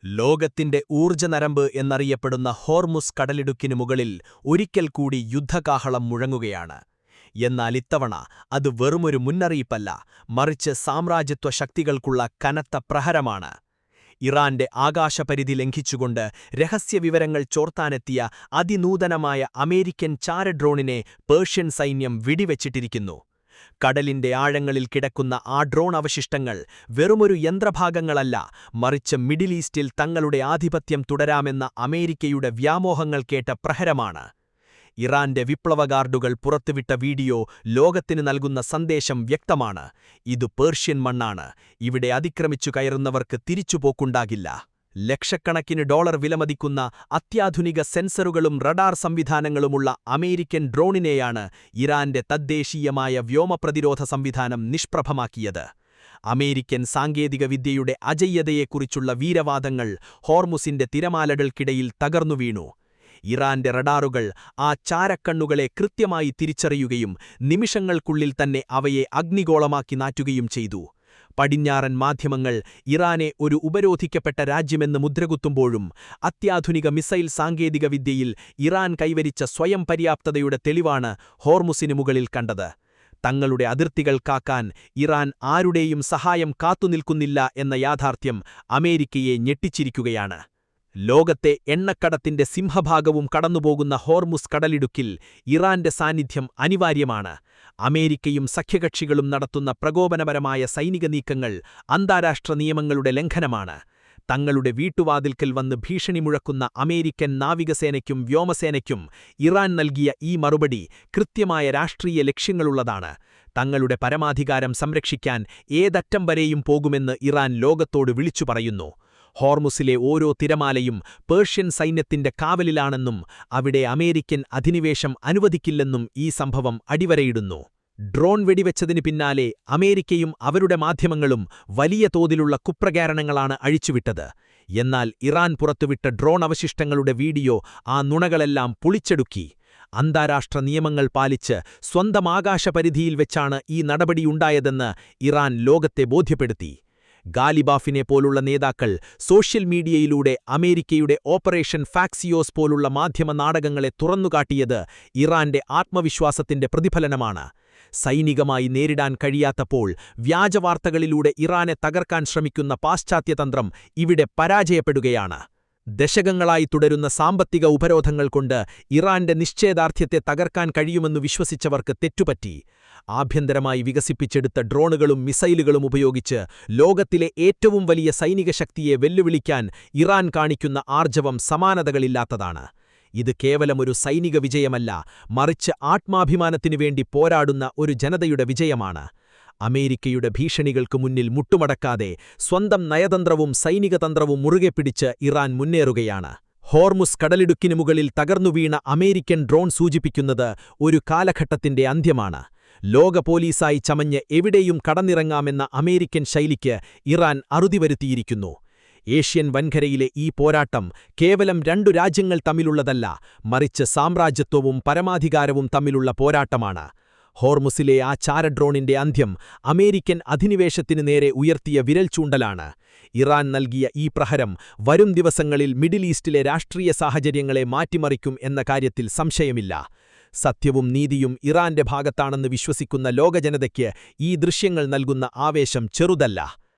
ലോകത്തിന്റെ ഊർജ്ജനരമ്പ് എന്നറിയപ്പെടുന്ന ഹോർമുസ് കടലിടുക്കിനു മുകളിൽ ഒരിക്കൽ കൂടി യുദ്ധകാഹളം മുഴങ്ങുകയാണ്. എന്നാൽ ഇത്തവണ അത് വെറുമൊരു മുന്നറിയിപ്പല്ല, മറിച്ച് സാമ്രാജ്യത്വ ശക്തികൾക്കുള്ള കനത്ത പ്രഹരമാണ്. ഇറാന്റെ ആകാശപരിധി ലംഘിച്ചുകൊണ്ട് രഹസ്യവിവരങ്ങൾ ചോർത്താനെത്തിയ അതിനൂതനമായ അമേരിക്കൻ ചാരഡ്രോണിനെ പേർഷ്യൻ സൈന്യം വെടിവെച്ചിട്ടിരിക്കുന്നു. കടലിന്റെ ആഴങ്ങളിൽ കിടക്കുന്ന ആ ഡ്രോൺ അവശിഷ്ടങ്ങൾ വെറുമൊരു യന്ത്രഭാഗങ്ങളല്ല, മറിച്ച് മിഡിൽ ഈസ്റ്റിൽ തങ്ങളുടെ ആധിപത്യം തുടരാമെന്ന അമേരിക്കയുടെ വ്യാമോഹങ്ങൾ കേട്ട പ്രഹരമാണ്. ഇറാന്റെ വിപ്ലവഗാർഡുകൾ പുറത്തുവിട്ട വീഡിയോ ലോകത്തിന് നൽകുന്ന സന്ദേശം വ്യക്തമാണ്: ഇത് പേർഷ്യൻ മണ്ണാണ്, ഇവിടെ അതിക്രമിച്ചു കയറുന്നവർക്ക് തിരിച്ചുപോക്കുണ്ടാകില്ല. ലക്ഷക്കണക്കിന് ഡോളർ വിലമതിക്കുന്ന അത്യാധുനിക സെൻസറുകളും റഡാർ സംവിധാനങ്ങളുമുള്ള അമേരിക്കൻ ഡ്രോണിനെയാണ് ഇറാന്റെ തദ്ദേശീയമായ വ്യോമപ്രതിരോധ സംവിധാനം നിഷ്പ്രഭമാക്കിയത്. അമേരിക്കൻ സാങ്കേതികവിദ്യയുടെ അജയ്യതയെക്കുറിച്ചുള്ള വീരവാദങ്ങൾ ഹോർമുസിന്റെ തിരമാലകൾക്കിടയിൽ തകർന്നുവീണു. ഇറാന്റെ റഡാറുകൾ ആ ചാരക്കണ്ണുകളെ കൃത്യമായി തിരിച്ചറിയുകയും നിമിഷങ്ങൾക്കുള്ളിൽ തന്നെ അവയെ അഗ്നിഗോളമാക്കി മാറ്റുകയും ചെയ്തു. പടിഞ്ഞാറൻ മാധ്യമങ്ങൾ ഇറാനെ ഒരു ഉപരോധിക്കപ്പെട്ട രാജ്യമെന്ന് മുദ്രകുത്തുമ്പോഴും അത്യാധുനിക മിസൈൽ സാങ്കേതികവിദ്യയിൽ ഇറാൻ കൈവരിച്ച സ്വയം പര്യാപ്തതയുടെ തെളിവാണ് ഹോർമുസിനു മുകളിൽ കണ്ടത്. തങ്ങളുടെ അതിർത്തികൾ കാക്കാൻ ഇറാൻ ആരുടെയും സഹായം കാത്തുനിൽക്കുന്നില്ല എന്ന യാഥാർത്ഥ്യം അമേരിക്കയെ ഞെട്ടിച്ചിരിക്കുകയാണ്. ലോകത്തെ എണ്ണക്കടത്തിന്റെ സിംഹഭാഗവും കടന്നുപോകുന്ന ഹോർമുസ് കടലിടുക്കിൽ ഇറാന്റെ സാന്നിധ്യം അനിവാര്യമാണ്. അമേരിക്കയും സഖ്യകക്ഷികളും നടത്തുന്ന പ്രകോപനപരമായ സൈനിക നീക്കങ്ങൾ അന്താരാഷ്ട്ര നിയമങ്ങളുടെ ലംഘനമാണ്. തങ്ങളുടെ വീട്ടുവാതിൽക്കൽ വന്ന് ഭീഷണി മുഴക്കുന്ന അമേരിക്കൻ നാവികസേനയ്ക്കും വ്യോമസേനയ്ക്കും ഇറാൻ നൽകിയ ഈ മറുപടി കൃത്യമായ രാഷ്ട്രീയ ലക്ഷ്യങ്ങളുള്ളതാണ്. തങ്ങളുടെ പരമാധികാരം സംരക്ഷിക്കാൻ ഏതറ്റം വരെയും പോകുമെന്ന് ഇറാൻ ലോകത്തോട് വിളിച്ചു പറയുന്നു. ഹോർമുസിലെ ഓരോ തിരമാലയും പേർഷ്യൻ സൈന്യത്തിന്റെ കാവലിലാണെന്നും അവിടെ അമേരിക്കൻ അധിനിവേശം അനുവദിക്കില്ലെന്നും ഈ സംഭവം അടിവരയിടുന്നു. ഡ്രോൺ വെടിവെച്ചതിന് പിന്നാലെ അമേരിക്കയും അവരുടെ മാധ്യമങ്ങളും വലിയ തോതിലുള്ള കുപ്രചാരണങ്ങളാണ് അഴിച്ചുവിട്ടത്. എന്നാൽ ഇറാൻ പുറത്തുവിട്ട ഡ്രോൺ അവശിഷ്ടങ്ങളുടെ വീഡിയോ ആ നുണകളെല്ലാം പൊളിച്ചെടുക്കി. അന്താരാഷ്ട്ര നിയമങ്ങൾ പാലിച്ച് സ്വന്തം ആകാശപരിധിയിൽ വെച്ചാണ് ഈ നടപടിയുണ്ടായതെന്ന് ഇറാൻ ലോകത്തെ ബോധ്യപ്പെടുത്തി. ഗാലിബാഫിനെ പോലുള്ള നേതാക്കൾ സോഷ്യൽ മീഡിയയിലൂടെ അമേരിക്കയുടെ ഓപ്പറേഷൻ ഫാക്സിയോസ് പോലുള്ള മാധ്യമ നാടകങ്ങളെ തുറന്നുകാട്ടിയത് ഇറാന്റെ ആത്മവിശ്വാസത്തിന്റെ പ്രതിഫലനമാണ്. സൈനികമായി നേരിടാൻ കഴിയാത്തപ്പോൾ വ്യാജവാർത്തകളിലൂടെ ഇറാനെ തകർക്കാൻ ശ്രമിക്കുന്ന പാശ്ചാത്യതന്ത്രം ഇവിടെ പരാജയപ്പെടുകയാണ്. ദശകങ്ങളായി തുടരുന്ന സാമ്പത്തിക ഉപരോധങ്ങൾ കൊണ്ട് ഇറാന്റെ നിശ്ചയദാർഢ്യത്തെ തകർക്കാൻ കഴിയുമെന്ന് വിശ്വസിച്ചവർക്ക് തെറ്റുപറ്റി. ആഭ്യന്തരമായി വികസിപ്പിച്ചെടുത്ത ഡ്രോണുകളും മിസൈലുകളും ഉപയോഗിച്ച് ലോകത്തിലെ ഏറ്റവും വലിയ സൈനിക ശക്തിയെ വെല്ലുവിളിക്കാൻ ഇറാൻ കാണിക്കുന്ന ആർജവം സമാനതകളില്ലാത്തതാണ്. ഇത് കേവലമൊരു സൈനിക വിജയമല്ല, മറിച്ച് ആത്മാഭിമാനത്തിനു വേണ്ടി പോരാടുന്ന ഒരു ജനതയുടെ വിജയമാണ്. അമേരിക്കയുടെ ഭീഷണികൾക്ക് മുന്നിൽ മുട്ടുമടക്കാതെ സ്വന്തം നയതന്ത്രവും സൈനികതന്ത്രവും മുറുകെ പിടിച്ച് ഇറാൻ മുന്നേറുകയാണ്. ഹോർമുസ് കടലിടുക്കിനു മുകളിൽ തകർന്നുവീണ അമേരിക്കൻ ഡ്രോൺ സൂചിപ്പിക്കുന്നത് ഒരു കാലഘട്ടത്തിന്റെ അന്ത്യമാണ്. ലോക പോലീസായി ചമഞ്ഞ് എവിടെയും കടന്നിറങ്ങാമെന്ന അമേരിക്കൻ ശൈലിക്ക് ഇറാൻ അറുതി വരുത്തിയിരിക്കുന്നു. ഏഷ്യൻ വൻകരയിലെ ഈ പോരാട്ടം കേവലം രണ്ടു രാജ്യങ്ങൾ തമ്മിലുള്ളതല്ല, മറിച്ച് സാമ്രാജ്യത്വവും പരമാധികാരവും തമ്മിലുള്ള പോരാട്ടമാണ്. ഹോർമുസിലെ ആ ചാരഡ്രോണിന്റെ അന്ത്യം അമേരിക്കൻ അധിനിവേശത്തിനു നേരെ ഉയർത്തിയ വിരൽ ചൂണ്ടലാണ്. ഇറാൻ നൽകിയ ഈ പ്രഹരം വരും ദിവസങ്ങളിൽ മിഡിൽ ഈസ്റ്റിലെ രാഷ്ട്രീയ സാഹചര്യങ്ങളെ മാറ്റിമറിക്കും എന്ന കാര്യത്തിൽ സംശയമില്ല. സത്യവും നീതിയും ഇറാന്റെ ഭാഗത്താണെന്ന് വിശ്വസിക്കുന്ന ലോകജനതയ്ക്ക് ഈ ദൃശ്യങ്ങൾ നൽകുന്ന ആവേശം ചെറുതല്ല.